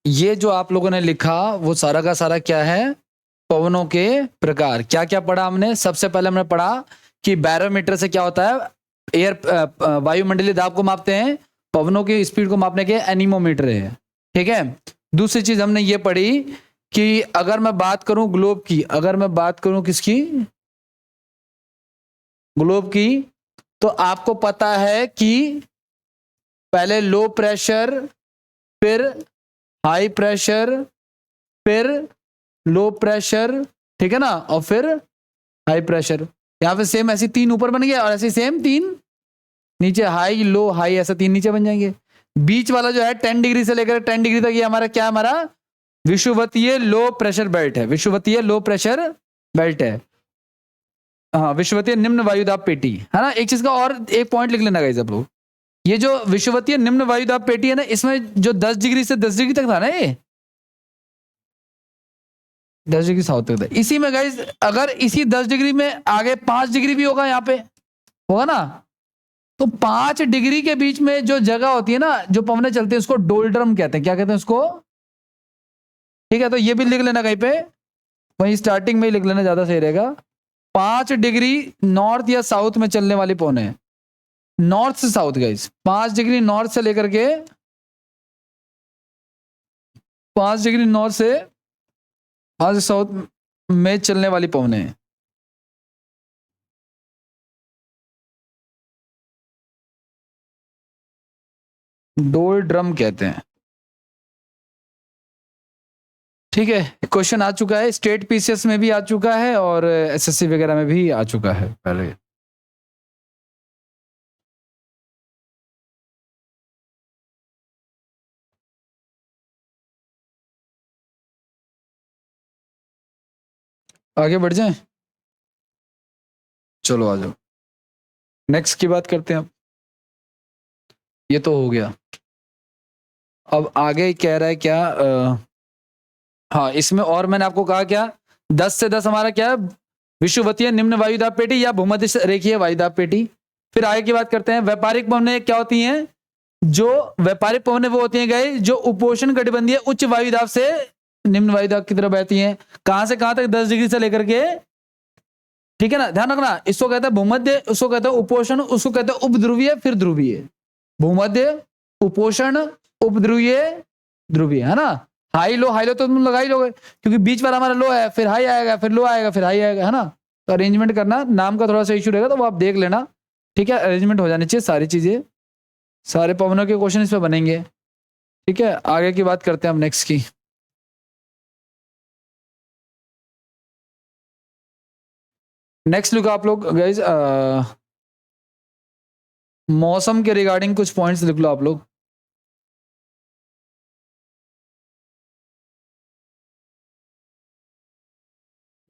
ये जो आप लोगों ने लिखा वो सारा का सारा क्या है, पवनों के प्रकार। क्या क्या पढ़ा हमने? सबसे पहले हमने पढ़ा कि बैरोमीटर से क्या होता है, एयर वायुमंडलीय दाब को मापते हैं, पवनों की स्पीड को मापने के एनीमोमीटर है। ठीक है। दूसरी चीज हमने ये पढ़ी कि अगर मैं बात करूं ग्लोब की, अगर मैं बात करूं किसकी, ग्लोब की, तो आपको पता है कि पहले लो प्रेशर, फिर हाई प्रेशर, फिर लो प्रेशर, ठीक है ना, और फिर हाई प्रेशर। यहां पे सेम ऐसी तीन ऊपर बन गया और ऐसे सेम तीन नीचे, हाई लो हाई, ऐसा तीन नीचे बन जाएंगे। बीच वाला जो है 10 डिग्री से लेकर 10 डिग्री तक, ये हमारा क्या, हमारा विषुवतीय लो प्रेशर बेल्ट है, विषुवतीय लो प्रेशर बेल्ट है। हाँ, विषुवतीय निम्न वायुदाब पेटी है ना। एक चीज का और एक पॉइंट लिख लेना गाइस आप लोग, ये जो विषुवतीय निम्न वायुदाब पेटी है ना, इसमें जो 10 डिग्री से 10 डिग्री तक था ना, ये 10 डिग्री साउथ तक था। इसी में गाइस अगर इसी 10 डिग्री में आगे 5 डिग्री भी होगा, यहाँ पे होगा ना, तो 5 डिग्री के बीच में जो जगह होती है ना, जो पवने चलती है, उसको डोल्ड्रम कहते हैं। क्या कहते हैं उसको? ठीक है, तो ये भी लिख लेना कहीं पे, वहीं स्टार्टिंग में ही लिख लेना, ज्यादा सही रहेगा। 5 डिग्री नॉर्थ या साउथ में चलने वाली पवने, नॉर्थ से साउथ गाइस, 5 डिग्री नॉर्थ से लेकर के 5 डिग्री नॉर्थ से आज साउथ में चलने वाली पवने डोल ड्रम कहते हैं। ठीक है, क्वेश्चन आ चुका है, स्टेट पीसीएस में भी आ चुका है और एसएससी वगैरह में भी आ चुका है पहले। आगे बढ़ जाएं, चलो आ जाओ, नेक्स्ट की बात करते हैं अब। ये तो हो गया, अब आगे कह रहा है क्या, हाँ इसमें और मैंने आपको कहा क्या, 10 से 10 हमारा क्या है, विषुवतीय निम्न वायुदाब पेटी या भूमध्य रेखीय वायुदाब पेटी। फिर आगे की बात करते हैं, व्यापारिक पवनें क्या होती हैं? जो व्यापारिक पवनें वो होती हैं गए जो उपोष्ण कटिबंधीय उच्च वायुदाब से निम्न वायुदाब की तरफ बहती हैं। कहां से कहां तक? 10 डिग्री से लेकर के, ठीक है ना, ध्यान रखना, इसको कहते हैं भूमध्य, उसको कहते हैं उपोषण, उसको कहते हैं उपध्रुवीय, फिर ध्रुवीय। भूमध्य, उपोषण, उपध्रुवीय, ध्रुवीय, है ना। हाई लो तो तुम लगा ही लोगे, क्योंकि बीच वाला हमारा लो है, फिर हाई आएगा, फिर लो आएगा, फिर हाई आएगा, है ना। तो अरेंजमेंट करना, नाम का थोड़ा सा इशू रहेगा तो वो आप देख लेना। ठीक है, अरेंजमेंट हो जानी चाहिए सारी चीजें, सारे पवनों के क्वेश्चन इस पे बनेंगे। ठीक है, आगे की बात करते हैं हम नेक्स्ट की। नेक्स्ट लुक आप लोग गाइज, मौसम के रिगार्डिंग कुछ पॉइंट्स लिख लो आप लोग।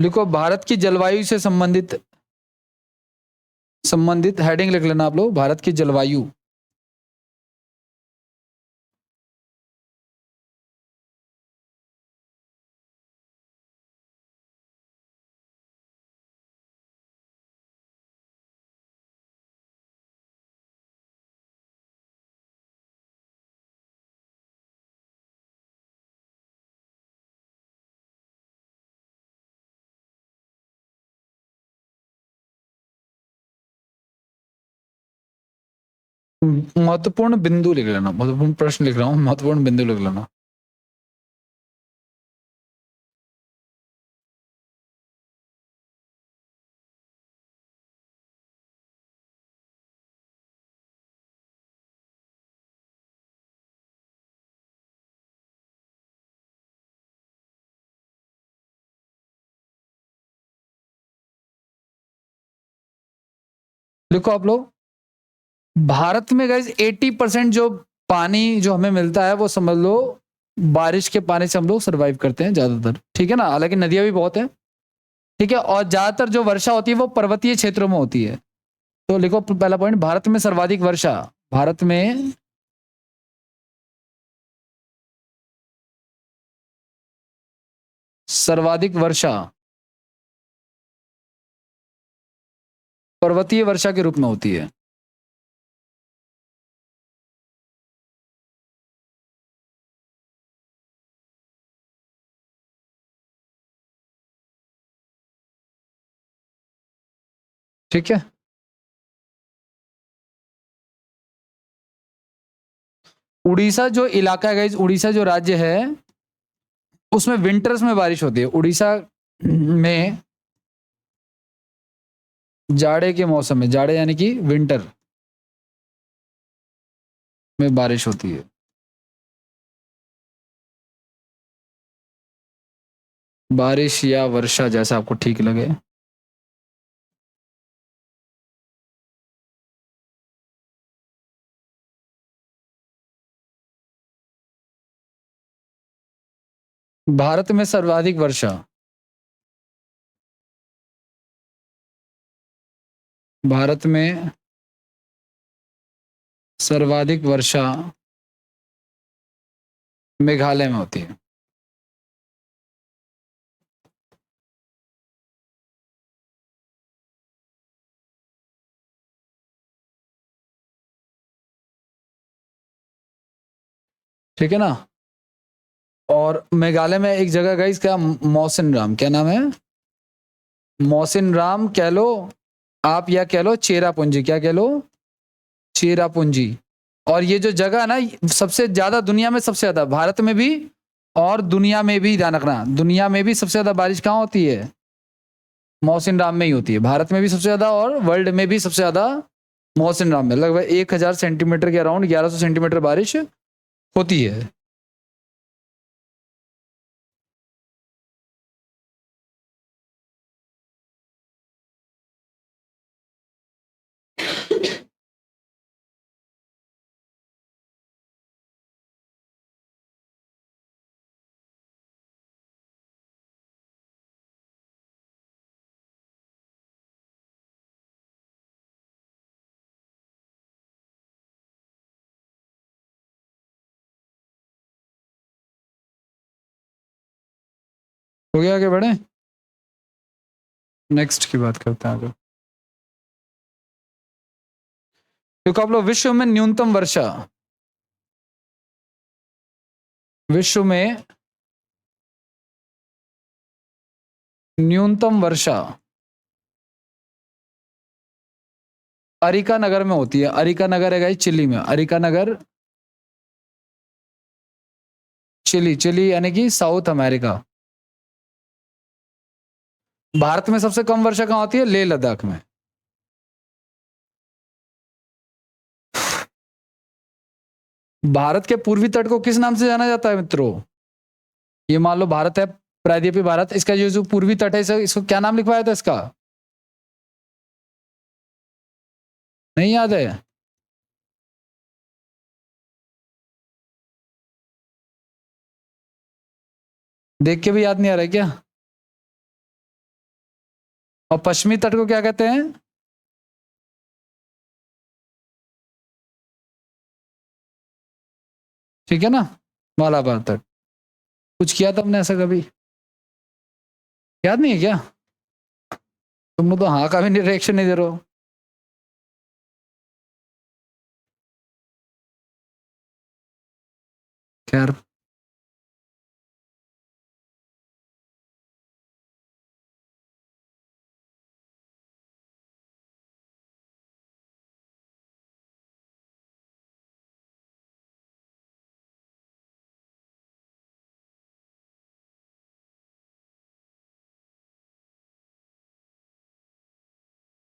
लिखो भारत की जलवायु से संबंधित, संबंधित हेडिंग लिख लेना आप लोग, भारत की जलवायु। महत्वपूर्ण बिंदु लिख लेना, महत्वपूर्ण प्रश्न लिख रहा हूँ, महत्वपूर्ण बिंदु लिख लेना। देखो आप लोग, भारत में गाइस 80% जो पानी जो हमें मिलता है वो समझ लो बारिश के पानी से हम लोग सरवाइव करते हैं ज्यादातर, ठीक है ना। हालांकि नदियां भी बहुत है, ठीक है। और ज्यादातर जो वर्षा होती है वो पर्वतीय क्षेत्रों में होती है। तो लिखो पहला पॉइंट, भारत में सर्वाधिक वर्षा, भारत में सर्वाधिक वर्षा पर्वतीय वर्षा के रूप में होती है। ठीक है, उड़ीसा जो इलाका है गाइस, उड़ीसा जो राज्य है उसमें विंटर्स में बारिश होती है। उड़ीसा में जाड़े के मौसम में, जाड़े यानी कि विंटर में बारिश होती है। बारिश या वर्षा जैसा आपको ठीक लगे। भारत में सर्वाधिक वर्षा, भारत में सर्वाधिक वर्षा मेघालय में होती है। ठीक है ना। और मेघालय में एक जगह गई, इसका मौसिन राम, क्या नाम है, मौसिन राम कह लो आप, या कह लो चेरापूंजी, क्या कह लो, चेरापूंजी। और ये जो जगह है ना, सबसे ज्यादा दुनिया में, सबसे ज्यादा भारत में भी और दुनिया में भी, ध्यान रखना, दुनिया में भी सबसे ज्यादा बारिश कहाँ होती है, मौसिन राम में ही होती है। भारत में भी सबसे ज्यादा और वर्ल्ड में भी सबसे ज्यादा मौसिन राम में। लगभग 1000 सेंटीमीटर के अराउंड 1100 सेंटीमीटर बारिश होती है। हो गया, आगे बढ़े, नेक्स्ट की बात करते हैं आगे। देखो आप लोग, विश्व में न्यूनतम वर्षा, विश्व में न्यूनतम वर्षा अरिका नगर में होती है। अरिका नगर है गाइस चिली में, अरिका नगर, चिली, चिली यानी कि साउथ अमेरिका। भारत में सबसे कम वर्षा कहाँ होती है, लेह लद्दाख में। भारत के पूर्वी तट को किस नाम से जाना जाता है मित्रों, ये मान लो भारत है, प्रायद्वीपीय भारत, इसका जो पूर्वी तट है इसको क्या नाम लिखवाया था इसका, नहीं याद है, देख के भी याद नहीं आ रहा है क्या। और पश्चिमी तट को क्या कहते हैं, ठीक है ना, मालाबार तट। कुछ किया था हमने ऐसा कभी, याद नहीं है क्या, तुम लोग तो हाँ का भी रिएक्शन नहीं दे रहे हो। खैर,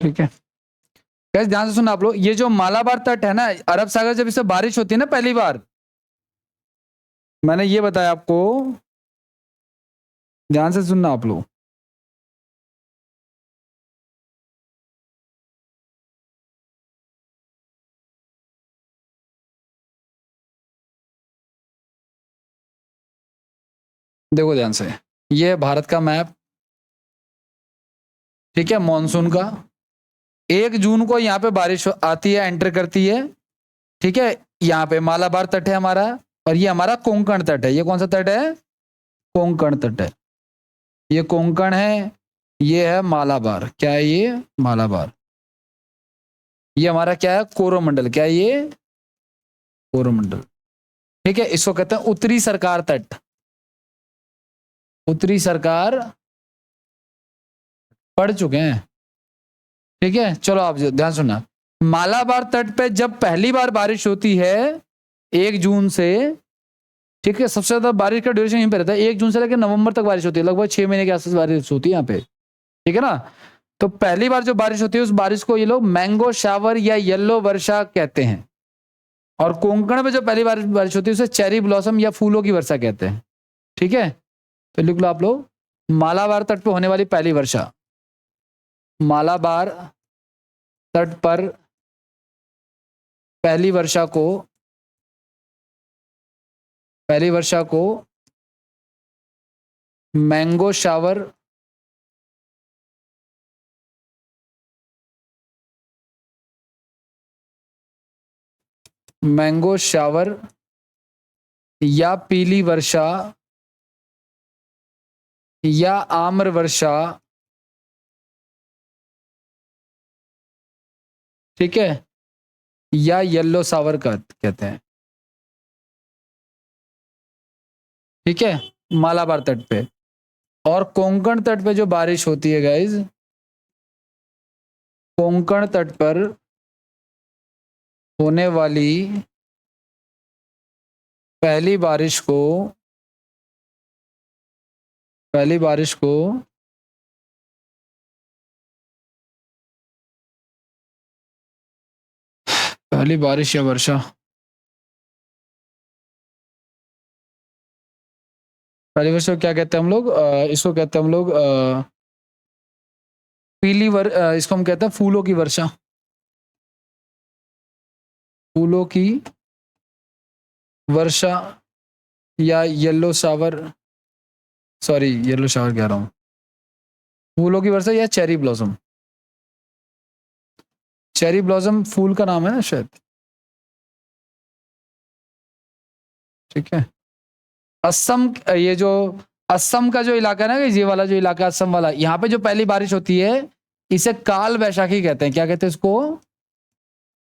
ठीक है गाइस, ध्यान से सुनना आप लोग। ये जो मालाबार तट है ना, अरब सागर, जब इससे बारिश होती है ना पहली बार, मैंने ये बताया आपको, ध्यान से सुनना आप लोग। देखो ध्यान से, ये है भारत का मैप, ठीक है, मॉनसून का। 1 जून को यहाँ पे बारिश आती है, एंटर करती है, ठीक है। यहाँ पे मालाबार तट है हमारा, और ये हमारा कोंकण तट है। ये कौन सा तट है? कोंकण तट है। ये कोंकण है, ये है मालाबार। क्या है ये? मालाबार। ये हमारा क्या है? कोरोमंडल। क्या है ये? कोरोमंडल। ठीक है, इसको कहते हैं उत्तरी सरकार तट। उत्तरी सरकार पढ़ चुके हैं, ठीक है। चलो आप ध्यान सुनना, मालाबार तट पे जब पहली बार बारिश होती है 1 जून से, ठीक है, सबसे ज्यादा बारिश का ड्यूरेशन यहीं पे रहता है। 1 जून से लेकर नवंबर तक बारिश होती है, लगभग 6 महीने के आसपास बारिश होती है यहाँ पे, ठीक है ना। तो पहली बार जो बारिश होती है, उस बारिश को ये लोग मैंगो शावर या येलो वर्षा कहते हैं। और कोंकण में जो पहली बार बारिश होती है, उसे चेरी ब्लॉसम या फूलों की वर्षा कहते हैं, ठीक है। तो लिख लो आप लोग, मालाबार तट पर होने वाली पहली वर्षा, मालाबार तट पर पहली वर्षा को, पहली वर्षा को मैंगो शावर मैंगो शावर या पीली वर्षा या आम्र वर्षा, ठीक है, या येलो शावर का कहते हैं, ठीक है, मालाबार तट पे। और कोंकण तट पे जो बारिश होती है गाइज, कोंकण तट पर होने वाली पहली बारिश को, पहली बारिश को पहली बारिश या वर्षा, पहली वर्षा को क्या कहते हैं हम लोग? इसको कहते हैं हम लोग इसको हम कहते हैं फूलों की वर्षा। फूलों की वर्षा या yellow shower, sorry yellow shower कह रहा हूं, फूलों की वर्षा या चेरी ब्लॉसम। चेरी ब्लॉसम फूल का नाम है ना शायद, ठीक है। असम, ये जो असम का जो इलाका है ना, ये वाला जो इलाका असम वाला, यहाँ पे जो पहली बारिश होती है, इसे काल बैसाखी कहते हैं। क्या कहते हैं इसको?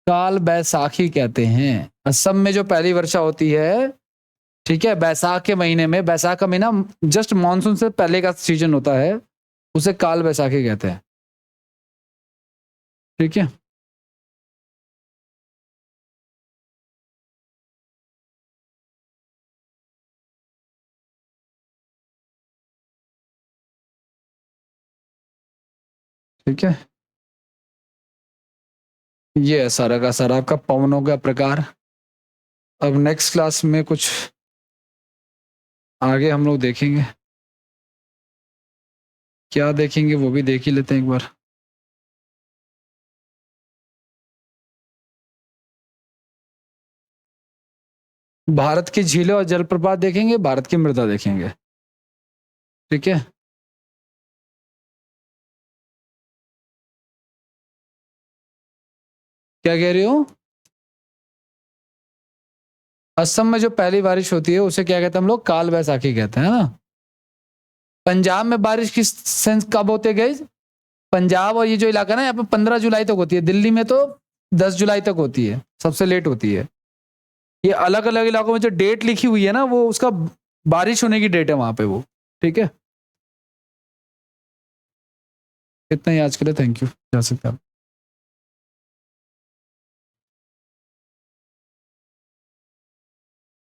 काल बैसाखी कहते हैं। असम में जो पहली वर्षा होती है, ठीक है, बैसाख के महीने में, बैसाख का महीना जस्ट मॉनसून से पहले का सीजन होता है, उसे काल बैसाखी कहते हैं, ठीक है। ठीक है, ये है सारा का सारा आपका पवनों का प्रकार। अब नेक्स्ट क्लास में कुछ आगे हम लोग देखेंगे, क्या देखेंगे वो भी देख ही लेते हैं एक बार। भारत की झीलें और जलप्रपात देखेंगे, भारत की मृदा देखेंगे, ठीक है। क्या कह रही हो? असम में जो पहली बारिश होती है उसे क्या कहते हैं हम लोग? काल बैसाखी कहते हैं ना। पंजाब में बारिश किस सेंस कब होते गए? पंजाब और ये जो इलाका ना, यहाँ पे 15 जुलाई तक होती है। दिल्ली में तो 10 जुलाई तक होती है, सबसे लेट होती है। ये अलग अलग इलाकों में जो डेट लिखी हुई है ना, वो उसका बारिश होने की डेट है वहां पे वो, ठीक है। इतना ही आज के लिए, थैंक यू, जा सकते हैं आप।